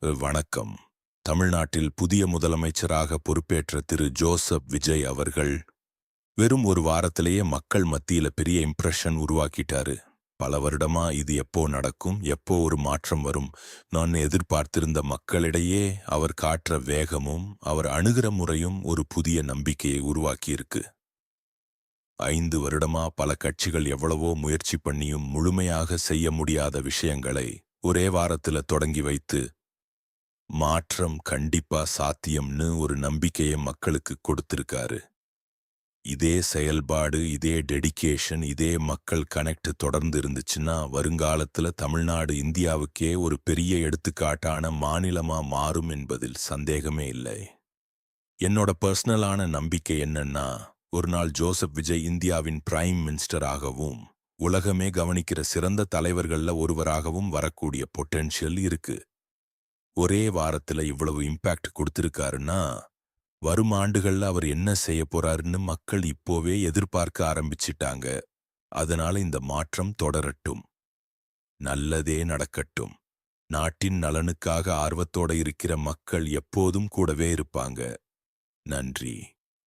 வணக்கம். தமிழ்நாட்டில் புதிய முதலமைச்சராக பொறுப்பேற்ற திரு ஜோசப் விஜய் அவர்கள் வெறும் ஒரு வாரத்திலேயே மக்கள் மத்தியில பெரிய இம்ப்ரெஷன் உருவாக்கிட்டாரு. பல வருடமா இது எப்போ நடக்கும், எப்போ ஒரு மாற்றம் வரும் நான் எதிர்பார்த்திருந்த மக்களிடையே அவர் காட்டுற வேகமும் அவர் அணுகிற முறையும் ஒரு புதிய நம்பிக்கையை உருவாக்கியிருக்கு. 5 வருடமா பல கட்சிகள் எவ்வளவோ முயற்சி பண்ணியும் முழுமையாக செய்ய முடியாத விஷயங்களை ஒரே வாரத்துல தொடங்கி வைத்து மாற்றம் கண்டிப்பா சாத்தியம்னு ஒரு நம்பிக்கையை மக்களுக்கு கொடுத்திருக்காரு. இதே செயல்பாடு, இதே டெடிகேஷன், இதே மக்கள் கனெக்ட் தொடர்ந்து இருந்துச்சுன்னா வருங்காலத்துல தமிழ்நாடு இந்தியாவுக்கே ஒரு பெரிய எடுத்துக்காட்டான மாநிலமா மாறும் என்பதில் சந்தேகமே இல்லை. என்னோட பர்சனலான நம்பிக்கை என்னன்னா, ஒரு நாள் ஜோசப் விஜய் இந்தியாவின் பிரைம் மினிஸ்டராகவும் உலகமே கவனிக்கிற சிறந்த தலைவர்கள்ல ஒருவராகவும் வரக்கூடிய பொட்டென்ஷியல் இருக்கு. ஒரே வாரத்துல இவ்வளவு இம்பாக்ட் கொடுத்திருக்காருன்னா வரும் ஆண்டுகள்ல அவர் என்ன செய்ய போறாருன்னு மக்கள் இப்போவே எதிர்பார்க்க ஆரம்பிச்சிட்டாங்க. அதனால இந்த மாற்றம் தொடரட்டும், நல்லதே நடக்கட்டும். நாட்டின் நலனுக்காக ஆர்வத்தோட இருக்கிற மக்கள் எப்போதும் கூடவே இருப்பாங்க. நன்றி.